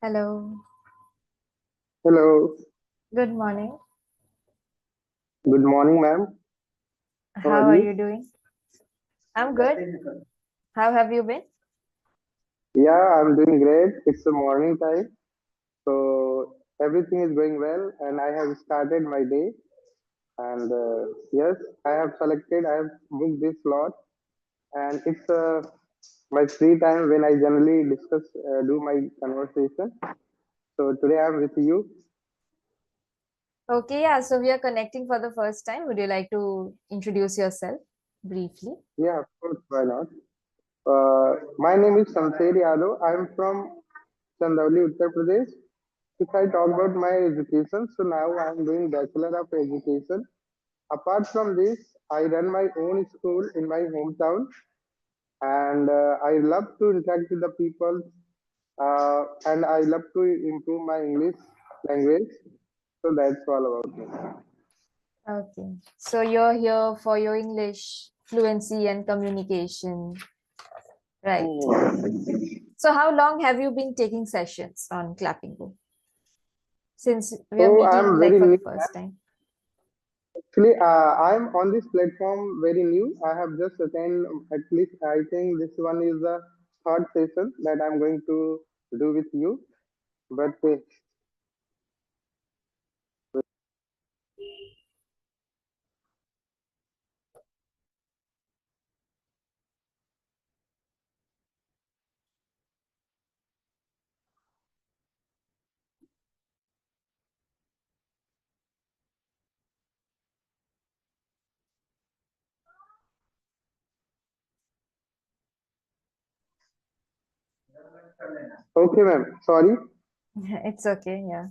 Hello, Hello, good morning. good morning, ma'am. How How are are you? you doing? I'm good. How have you been? Yeah, I'm doing great. It's the morning time, so everything is going well, and I have started my day. And yes, I have selected, I have booked this slot, and it's my free time when I generally do my conversation. So today I'm with you. Okay, yeah, so we are connecting for the first time. Would you like to introduce yourself briefly? Yeah, of course, why not? My name is Shamsher Yadav. I'm from Chandauli, Uttar Pradesh. If I talk about my education, so now I'm doing Bachelor of Education. Apart from this, I run my own school in my hometown, and I love to interact with the people, and I love to improve my English language. So that's all about me. Okay, so you're here for your English fluency and communication, right? Hmm. So how long have you been taking sessions on Clapping Book? Since we are So meeting I'm like very for the new. first time. Actually, I'm on this platform very new. I have just attended at least I think this one is the third session that I'm going to do with you. But okay, ma'am. Sorry. It's okay, yeah.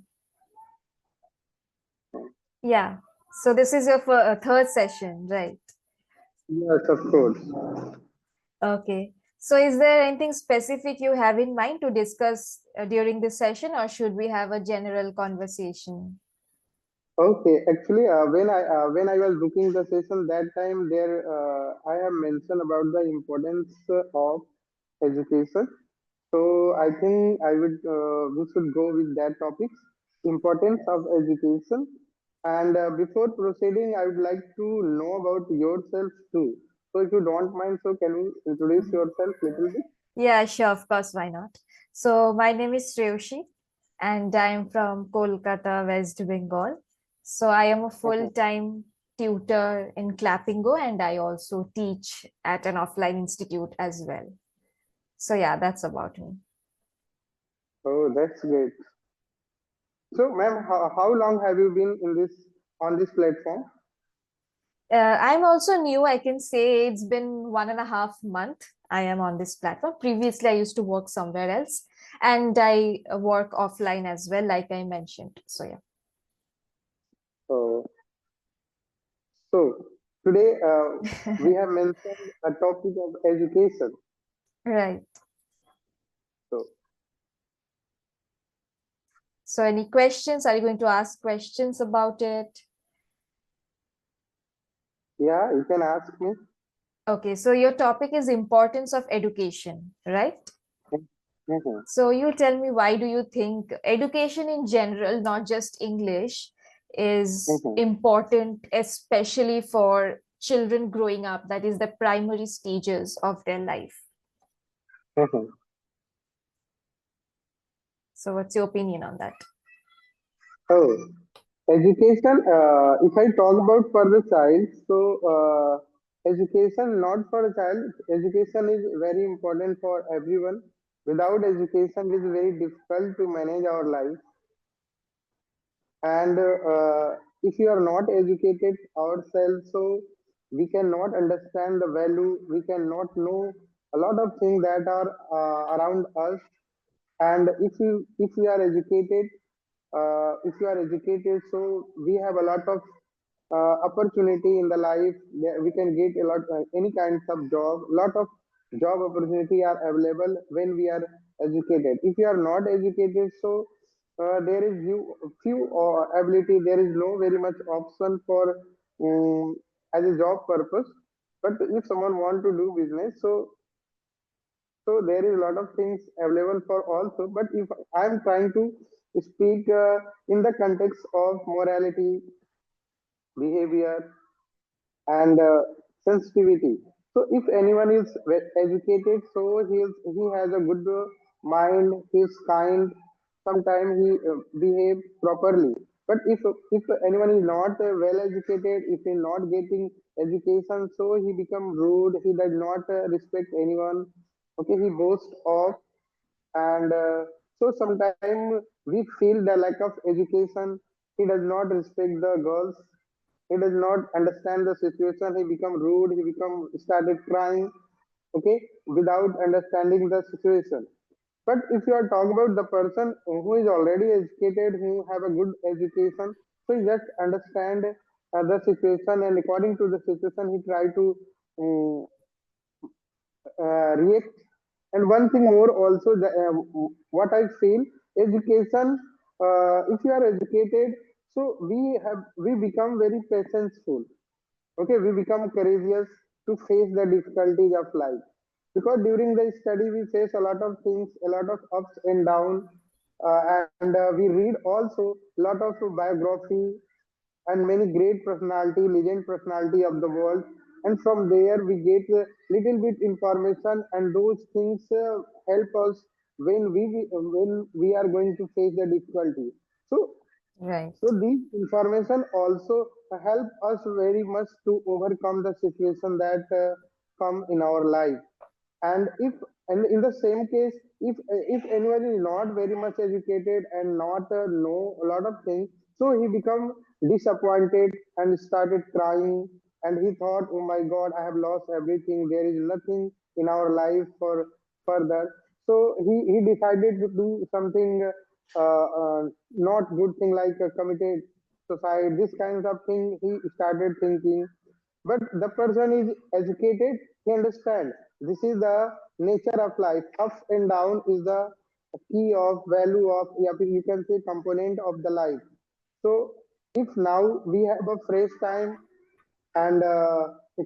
Yeah. So this is your third session, right? Yes, of course. Okay. So, is there anything specific you have in mind to discuss during this session, or should we have a general conversation? Okay. Actually, when I was booking the session that time, there I have mentioned about the importance of education. So I think I would we should go with that topic, importance of education. And before proceeding, I would like to know about yourself too. So if you don't mind, so can you introduce Mhm. yourself little bit? Yeah, sure, of course, why not? So, my name is shreyanshi, and I'm from Kolkata, West Bengal. So, I am a Mhm. full-time tutor in Clappingo, and I also teach at an offline institute as well. So, yeah, that's about me. Oh, that's great. So, ma'am, how long have you been in this on this platform? I'm also new. I can say it's been 1.5 month. I am on this platform. Previously, I used to work somewhere else, and I work offline as well, like I mentioned. So yeah, Oh, so today we have mentioned a topic of education. right. So So any questions? Are you going to ask questions about it? yeah, you can ask me. Okay. So your topic is importance of education, right? Mhm. So you tell me, why do you think education in general, not just English, is Mhm. important, especially for children growing up? That is the primary stages of their life. Mhm. So what's your opinion on that? Oh, education. If I talk about for the child, so education not for a child. Education is very important for everyone. Without education, it is very difficult to manage our life. And if you are not educated ourselves, so we cannot understand the value. We cannot know a lot of things that are around us. And if we are educated, so we have a lot of opportunity in the life. We can get a lot any kinds of job. Lot of job opportunity are available when we are educated. If you are not educated, so there is few ability. There is no very much option for um, as a job purpose. But if someone want to do business, so So there is a lot of things available for also. But if I'm trying to speak in the context of morality, behavior, and sensitivity. So if anyone is educated, so he has a good mind, he is kind, sometimes he behave properly. But if anyone is not well educated, if he not getting education, so he become rude, he does not respect anyone. Okay, he boasts of, and so sometimes we feel the lack of education. He does not respect the girls, he does not understand the situation, he become rude, he become started crying, okay, without understanding the situation. But if you are talking about the person who is already educated, who have a good education, so he just understand the situation, and according to the situation he try to um, react. And one thing more also, what I feel, education, if you are educated, so we become very patientful. Okay, we become courageous to face the difficulties of life, because during the study we face a lot of things, a lot of ups and downs, and we read also a lot of biography and many great personality, legend personality of the world. And from there we get a little bit information, and those things help us when we are going to face the difficulty. So Right. so these information also help us very much to overcome the situation that come in our life. And if, and in the same case, if anyone is not very much educated and not know a lot of things, so he become disappointed and started crying, and he thought, oh my god, I have lost everything, there is nothing in our life for further. So he decided to do something not good thing, like committed suicide, this kinds of thing he started thinking. But the person is educated, he understands this is the nature of life. Ups and down is the key of value of, yeah, you can say component of the life. So if now we have a fresh time and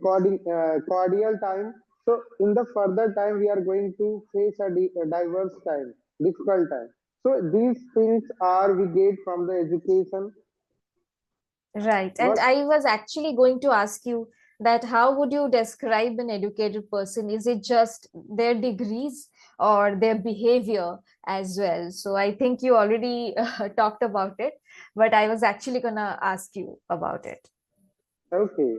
cordial time, so in the further time we are going to face a diverse time, difficult time. So these things are we get from the education. Right. And What? I was actually going to ask you that how would you describe an educated person? Is it just their degrees or their behavior as well? So I think you already talked about it, but I was actually gonna ask you about it. Okay.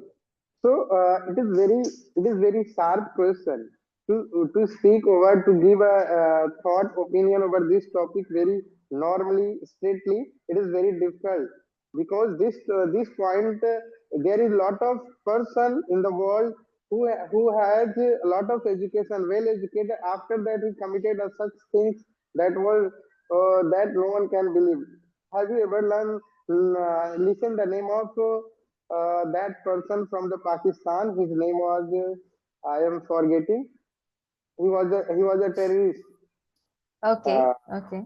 So it is very sharp question to speak over, to give a thought opinion over this topic very normally, straightly. It is very difficult, because this point, there is lot of person in the world who has a lot of education, well educated. After that, he committed such things that was that no one can believe. Have you ever listen the name of that person from the Pakistan? His name was I am forgetting. He was a terrorist. Okay. Uh, Okay.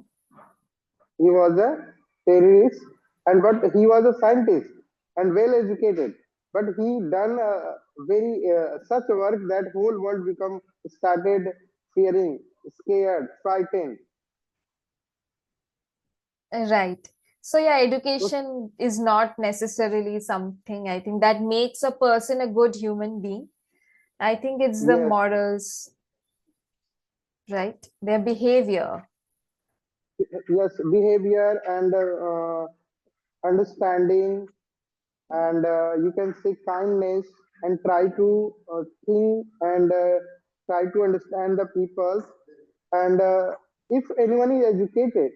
he was a terrorist, and but he was a scientist and well educated. But he done very such work that whole world become started fearing, scared, frightened. Right. So yeah, So education is not necessarily something I think that makes a person a good human being. I think it's the yes, morals, right? Their behavior. yes, behavior and understanding, and you can say kindness, and try to think and try to understand the people. And if anyone is educated,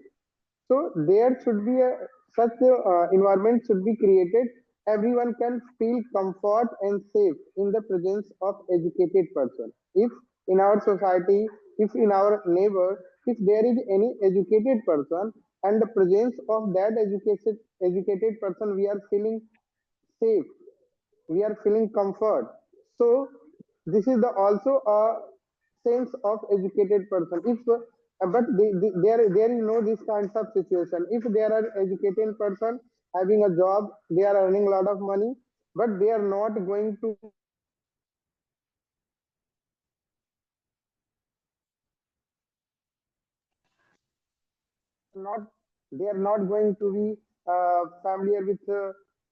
so there should be a such a, environment should be created. Everyone can feel comfort and safe in the presence of educated person. If in our society, if in our neighbor, if there is any educated person, and the presence of that educated person, we are feeling safe, we are feeling comfort. So this is the also a sense of educated person. If but there is no this kinds of situation. If there are educated person having a job, they are earning a lot of money, but they are not going to not they are not going to be familiar with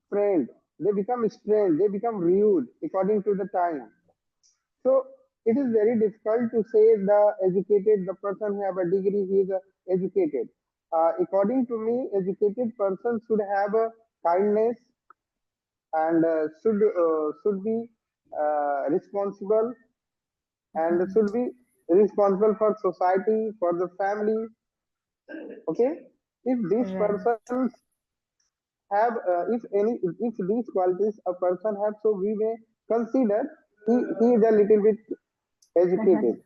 friends. They become strange, they become rude according to the time. So it is very difficult to say the person who have a degree, he is educated. According to me, educated person should have a kindness and should be responsible and should be responsible for society, for the family. Okay, if these Right. persons have, if these qualities a person have, so we may consider he is a little bit educated,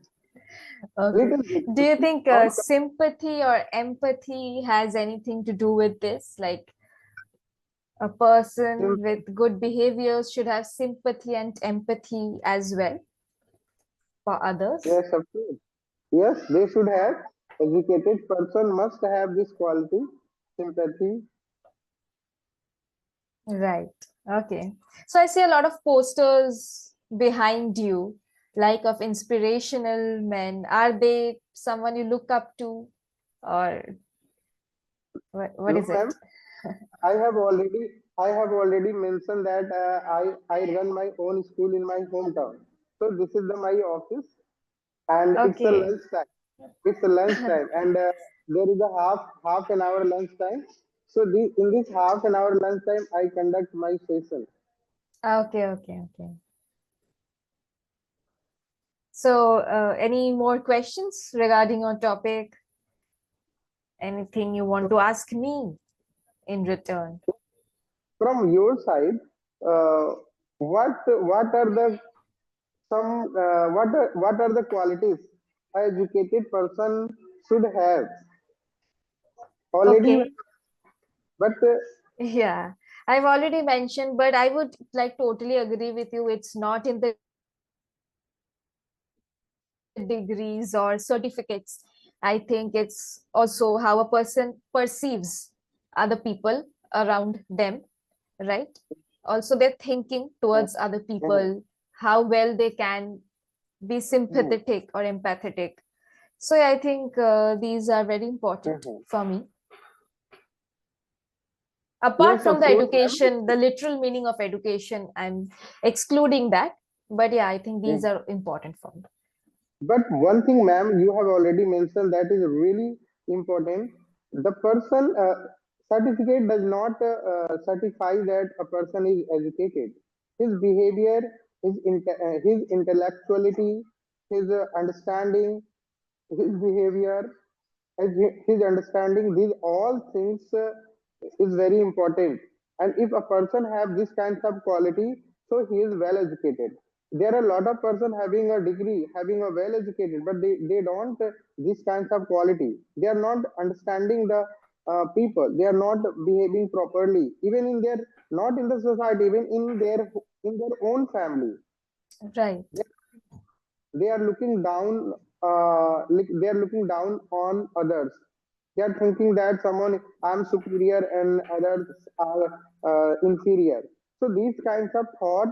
Okay. little bit. Do you Okay? think Not sympathy or empathy has anything to do with this? Like a person sympathy. with good behaviors should have sympathy and empathy as well for others? Yes, of course. Yes, they should have. Educated person must have this quality, sympathy. Right. Okay. So I see a lot of posters behind you, like of inspirational men. Are they someone you look up to, or what No, is ma'am. it? I have already mentioned that I run my own school in my hometown. So this is my office, and it's a Okay. lunch time. It's a lunch time, and there is a half an hour lunch time. So in this half an hour lunch time, I conduct my session. Okay, okay, okay. So, any more questions regarding our topic? Anything you want to ask me in return? From your side, uh, what are the what are the qualities a educated person should have? Already, you Okay. have, but Yeah, I've already mentioned, but I would like totally agree with you. It's not in the degrees or certificates. I think it's also how a person perceives other people around them, right? Also, their thinking towards other Mhm, people, how well they can be mhm, sympathetic or empathetic. So, yeah, I think these are very important mhm. for me. Apart Yes, from of the course, ma'am. education, the literal meaning of education, I'm excluding that. But yeah, I think these Mhm. are important for me. But one thing, ma'am, you have already mentioned that is really important. The person certificate does not certify that a person is educated. His behavior, his intellectuality, his understanding, his behavior, his understanding, these all things is very important. And if a person have this kinds of quality, so he is well educated. There are a lot of person having a degree, having a well educated, but they don't these kinds of quality. They are not understanding the people. They are not behaving properly, even in their, not in the society, even in their own family. Right, They are looking down, they are looking down on others. They are thinking that someone, I'm superior and others are inferior. So these kinds of thought,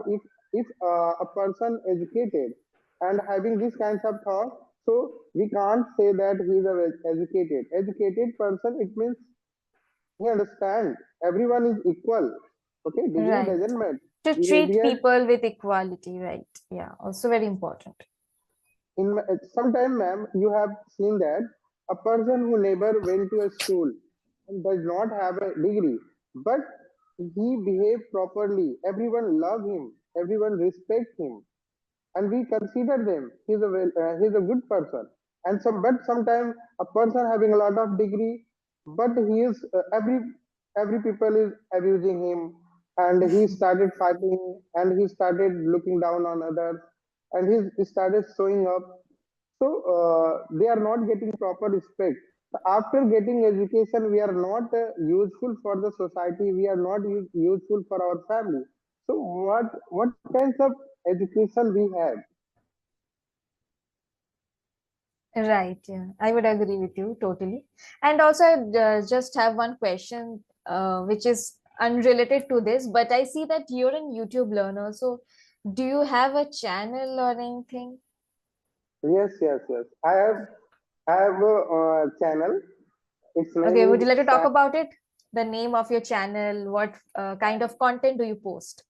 if a person educated and having these kinds of thought, so we can't say that he is a educated person. It means he understands everyone is equal. Okay, degree right. doesn't matter. To treat Behavior. people with equality, right? Yeah, also very important. Sometime, ma'am, you have seen that a person who never went to a school and does not have a degree, but he behaved properly, everyone love him, everyone respect him, and we consider them he's a good person. And some, but sometimes a person having a lot of degree, but he is every people is abusing him, and he started fighting, and he started looking down on others, and he started showing up. So they are not getting proper respect. After getting education, we are not useful for the society. We are not useful for our family. So what kinds of education we have? Right, yeah, I would agree with you totally. And also, I just have one question, which is unrelated to this, but I see that you're a YouTube learner. So, do you have a channel or anything? Yes, yes, yes. I have a channel. Its name Okay, would is you like to talk Sam. about it? The name of your channel, what kind of content do you post?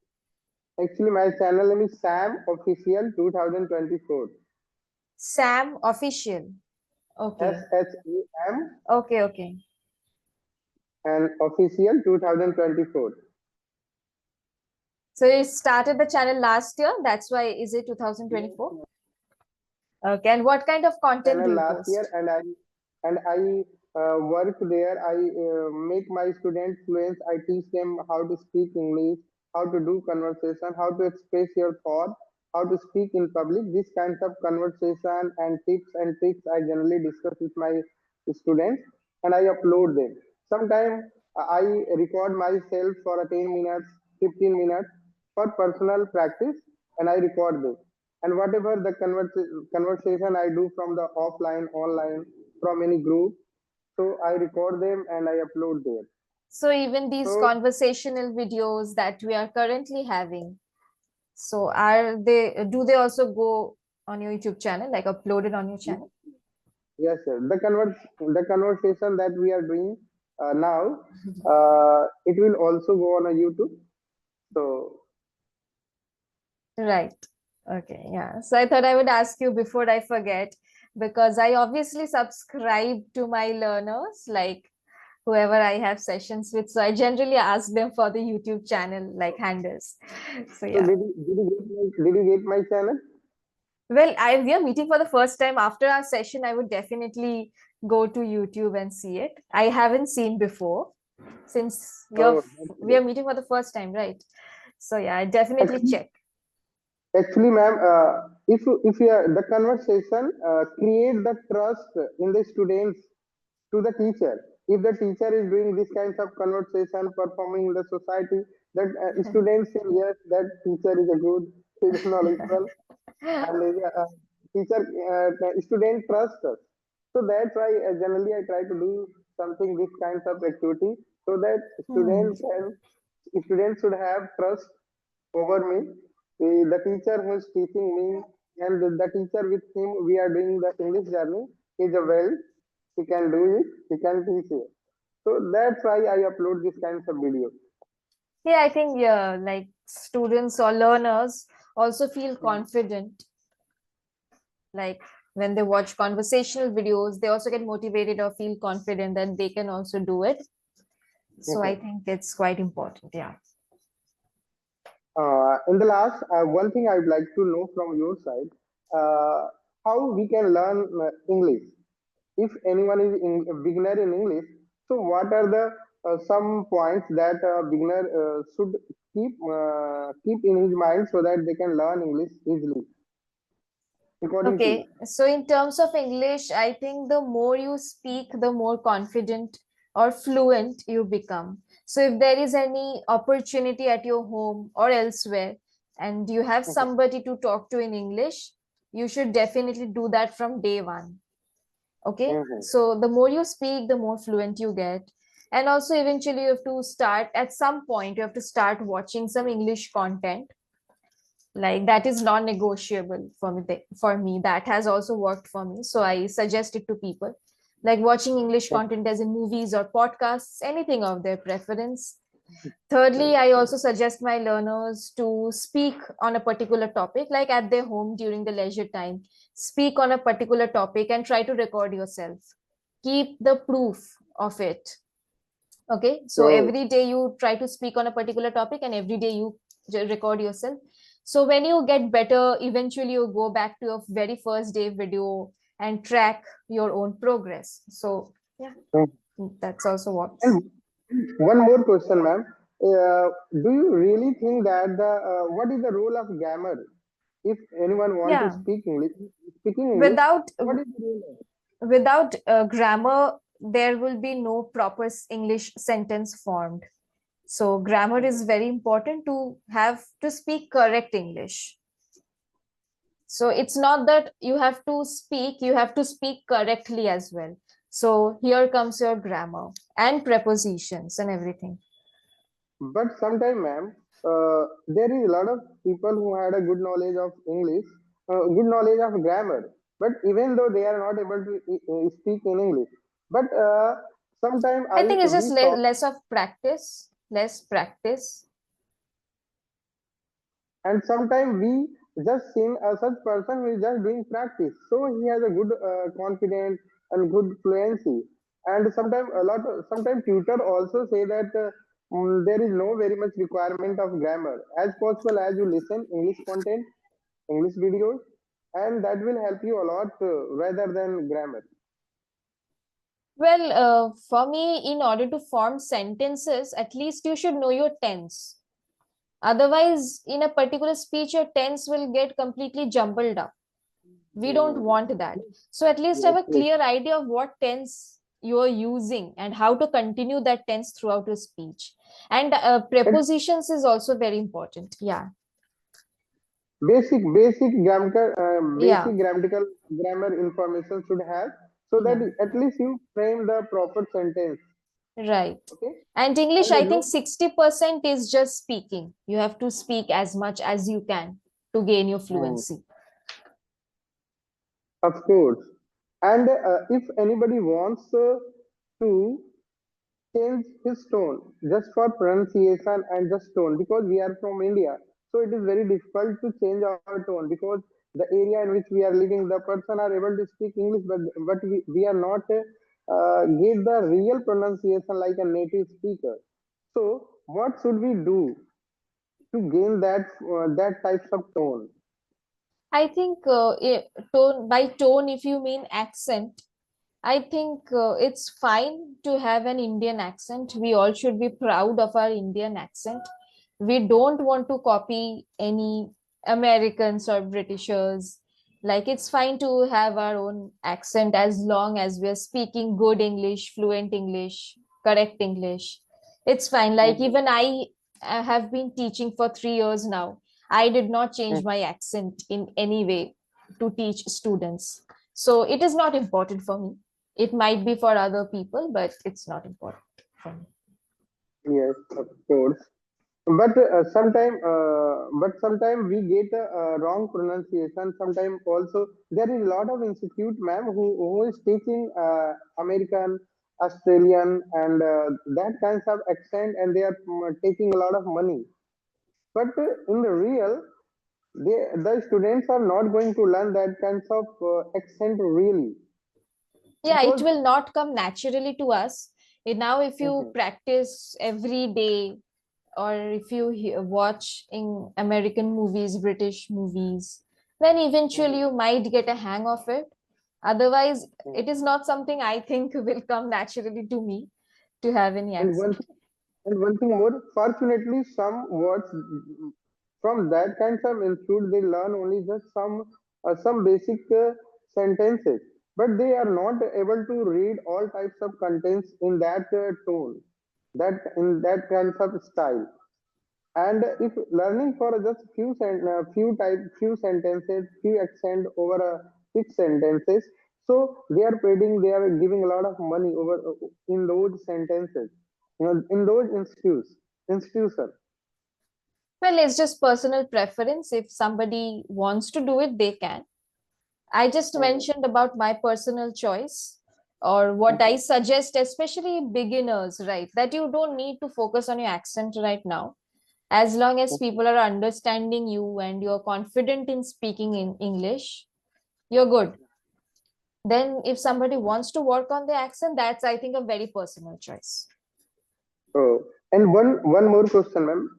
Actually, my channel name is Sam Official 2024. Sam Official. Okay. SHAM Okay, okay. and Official 2024. So you started the channel last year. That's why is it 2024? Yes, Okay. And what kind of content do channel you last year, post? and I work there. I make my students fluent. I teach them how to speak English, how to do conversation, how to express your thought, how to speak in public. These kinds of conversation and tips and tricks I generally discuss with my students, and I upload them. Sometimes I record myself for a 10 minutes, 15 minutes for personal practice, and I record them, and whatever the conversation I do from the offline online from any group, so I record them and I upload there. So even these So conversational videos that we are currently having, so are they, do they also go on your YouTube channel, like uploaded on your channel? yes sir, the conversation that we are doing now, it will also go on a YouTube. So Right. Okay. Yeah. So I thought I would ask you before I forget, because I obviously subscribe to my learners, like whoever I have sessions with. So I generally ask them for the YouTube channel, like handles. So so yeah. did you get my channel? Well, we are meeting for the first time. After our session, I would definitely go to YouTube and see it. I haven't seen before since Oh, that's we are great. meeting for the first time, right? So yeah, I definitely Actually, check. Actually, ma'am, if you the conversation create the trust in the students to the teacher. If the teacher is doing this kinds of conversation, performing in the society, that students say yes, that teacher is a good, he is knowledgeable, and is a teacher student trust us. So that's why generally I try to do something this kinds of activity so that Hmm. students should have trust over me. The teacher who is teaching me and the teacher with him we are doing the English journey is a well, he can do it, he can teach it. So that's why I upload this kinds of videos. Yeah, I think yeah, like students or learners also feel confident, like when they watch conversational videos, they also get motivated or feel confident that they can also do it. So I think it's quite important. Yeah. In the last, one thing I would like to know from your side, uh, how we can learn English. If anyone is a beginner in English, so what are the some points that a beginner should keep in his mind so that they can learn English easily, according to you? Okay, so in terms of English, I think the more you speak, the more confident or fluent you become. So if there is any opportunity at your home or elsewhere, and you have somebody to talk to in English, you should definitely do that from day one. Okay, Mhm. so the more you speak, the more fluent you get. And also, eventually, you have to start at some point, you have to start watching some English content, like that is non-negotiable for me. That has also worked for me, so I suggest it to people, like watching English content as in movies or podcasts, anything of their preference. Thirdly, I also suggest my learners to speak on a particular topic, like at their home during the leisure time. Speak on a particular topic and try to record yourself. Keep the proof of it. Okay, so So, every day you try to speak on a particular topic and every day you record yourself. So when you get better, eventually you go back to your very first day video and track your own progress. So yeah, that's also works. and one more question, ma'am. Do you really think that the what is the role of grammar? If anyone want to Yeah, speaking English, without what is the role of grammar, there will be no proper English sentence formed. So grammar is very important to have to speak correct English. So it's not that you have to speak, you have to speak correctly as well. So here comes your grammar and prepositions and everything. But sometime, ma'am, there is a lot of people who had a good knowledge of English, good knowledge of grammar. But even though they are not able to speak in English, but Sometimes I I think it's just we saw, less of practice, less practice. and sometimes we just seen a such person who is just doing practice, so he has a good confidence and good fluency. And sometimes sometimes tutor also say that there is no very much requirement of grammar, as possible as you listen English content, English videos, and that will help you a lot rather than grammar. Well, for me, in order to form sentences, at least you should know your tense. Otherwise, in a particular speech, your tense will get completely jumbled up. We don't Hmm. want that. So at least have Yes, a yes. clear idea of what tense you are using and how to continue that tense throughout your speech. And It prepositions is also very important. Yeah. Yeah. basic grammatical grammar information should have, so that Yeah. at least you frame the proper sentence. Right. Okay. And English, And I think look, 60% is just speaking. You have to speak as much as you can to gain your hmm, fluency. of course. And if anybody wants to change his tone just for pronunciation and just tone, because we are from India, so it is very difficult to change our tone, because the area in which we are living, the person are able to speak English, but we are not give the real pronunciation like a native speaker. So what should we do to gain that types of tone? I think by tone, if you mean accent, I think it's fine to have an Indian accent. We all should be proud of our Indian accent. We don't want to copy any Americans or Britishers. Like, it's fine to have our own accent as long as we're speaking good English, fluent English, correct English. It's fine. Like, Mhm. even I have been teaching for 3 years now. I did not change my accent in any way to teach students. So it is not important for me. It might be for other people, but it's not important for me. Yes, of course. But sometime we get wrong pronunciation. Sometimes also there is a lot of institute, ma'am, who is teaching American, Australian, and that kinds of accent, and they are taking a lot of money. But in the real, the students are not going to learn that kinds of accent really, Yeah, it because will not come naturally to us. Now, if you Mhm, practice every day, or if you watch in American movies, British movies, then eventually mhm, you might get a hang of it. Otherwise, mhm. it is not something I think will come naturally to me to have any and one accent. And one thing more, fortunately, some words from that kinds of institute they learn only just some basic sentences, but they are not able to read all types of contents in that tone, that in that kinds of style. And if learning for just few sentences, few accent over a six sentences, so they are giving a lot of money over in those sentences, in those institutions. Well, it's just personal preference. If somebody wants to do it, they can. I just Mhm, mentioned about my personal choice or what I mhm, suggest, especially beginners, right? That you don't need to focus on your accent right now. As long as mhm. people are understanding you and you're confident in speaking in English, you're good. Then, if somebody wants to work on the accent, that's, I think, a very personal choice. Oh, and one more question, ma'am.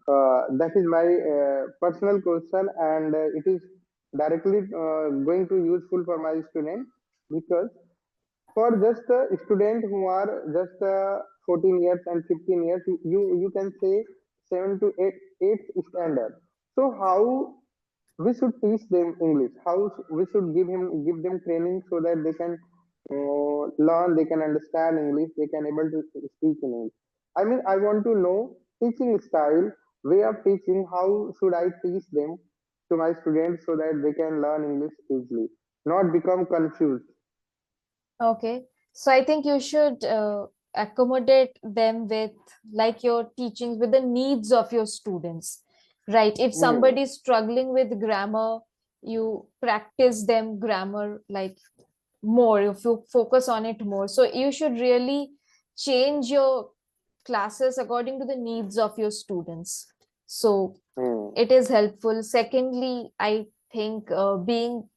That is my personal question, and it is directly going to useful for my student, because for just a student who are just 14 years and 15 years, you can say 7 to 8 standard. So how we should teach them English, how we should give them training so that they can learn, they can understand English, they can able to speak in English. I mean, I want to know teaching style, way of teaching, how should I teach them to my students so that they can learn English easily, not become confused. Okay. So I think you should accommodate them with, like, your teachings with the needs of your students, right? If Hmm. somebody is struggling with grammar, you practice them grammar like more, if you focus on it more. So you should really change your classes according to the needs of your students. So Hmm. it is helpful. Secondly, I think being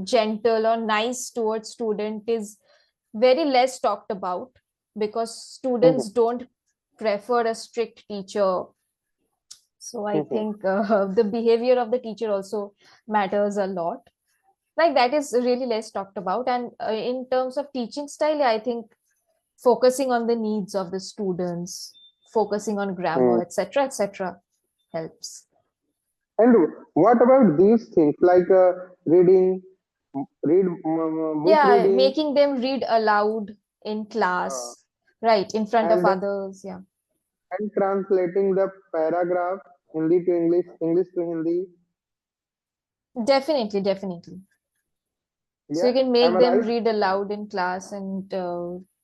gentle or nice towards student is very less talked about, because Hmm. students don't prefer a strict teacher. So I Hmm. think the behavior of the teacher also matters a lot. Like that is really less talked about. And in terms of teaching style, I think focusing on the needs of the students, focusing on Hmm. grammar, etc., helps. And what about these things like reading, book Yeah, reading, making them read aloud in uh, class, right, in front of and others. Yeah, translating the paragraph Hindi to English, English to Hindi? definitely, definitely. So Yeah, you can am make I them right? read aloud in class, and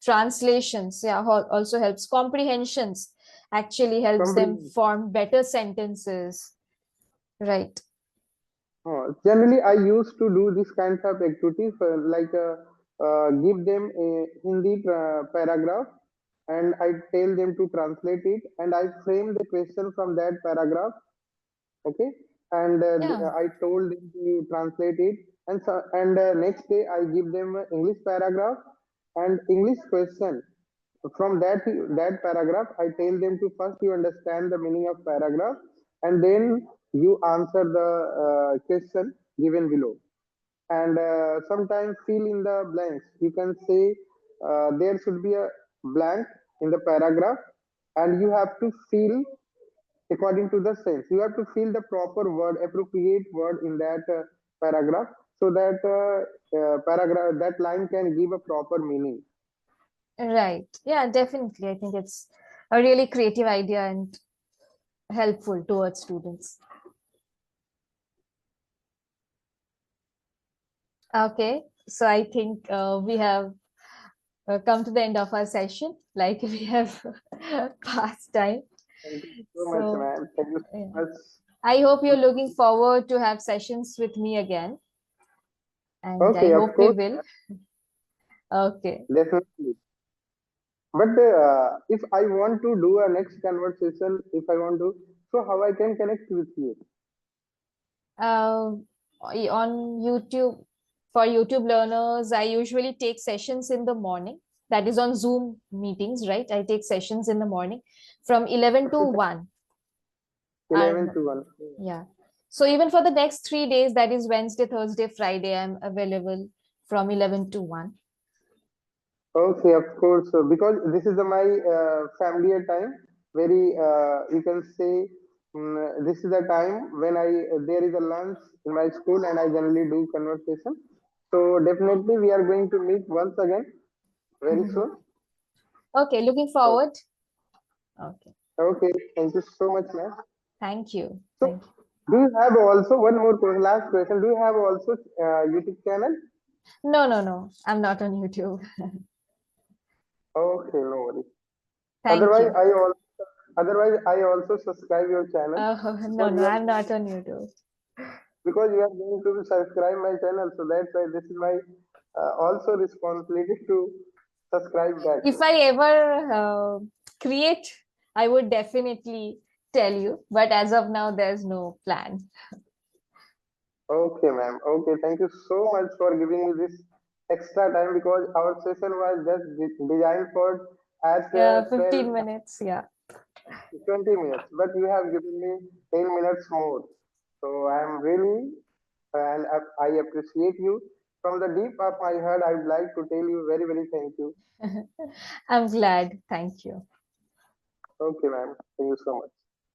translations, yeah, also helps. Comprehensions actually helps them Comprehend. form better sentences, right? Generally, I used to do this kinds of activities like give them a Hindi paragraph and I tell them to translate it and I frame the question from that paragraph. Okay, and Yeah, I told them to translate it, and next day I give them an English paragraph and English question. From that paragraph, I tell them to first you understand the meaning of paragraph, and then you answer the question given below. And sometimes fill in the blanks. You can say there should be a blank in the paragraph, and you have to fill according to the sense. You have to fill the proper word, appropriate word in that paragraph, so that paragraph that line can give a proper meaning. right. Yeah, definitely. I think it's a really creative idea and helpful towards students. Okay, so I think we have come to the end of our session. Like we have past time. Thank you so much, So man. Thank you yeah. so much. I hope you're looking forward to have sessions with me again, and I Okay, of hope we course, will. Okay. definitely. But if I want to do a next conversation, if I want to, so how I can connect with you? Uh, on YouTube, for YouTube learners, I usually take sessions in the morning. That is on Zoom meetings, right? I take sessions in the morning from 11 to Okay, 1. 11 And to 1. yeah. So even for the next 3 days, that is Wednesday, Thursday, Friday, I'm available from 11 to 1. Okay, of course. Because this is my familiar time. Very, you can say, this is the time when I there is a lunch in my school, and I generally do conversation. So definitely, we are going to meet once again very soon. Okay, looking So, forward. Okay. okay, thank you so much, man. Thank you. So, Thank you. do you have also one more question, last question? Do you have also YouTube channel? No, no, no. I'm not on YouTube. Okay, no worries. Thank Otherwise, you. I also subscribe your channel No, because no, I'm not on YouTube. you are going to subscribe my channel. So that's why this is my also responsibility to subscribe back. If I ever create, I would definitely tell you. But as of now, there's no plan. Okay, ma'am. Okay, thank you so much for giving me this extra time because our session was just designed for at 12 15 minutes. Yeah. 20 minutes, but you have given me 10 minutes more. So I am really, and I appreciate you. From the deep of my heart, I would like to tell you very, very thank you. I'm glad. Thank you. Okay, ma'am. Thank you so much.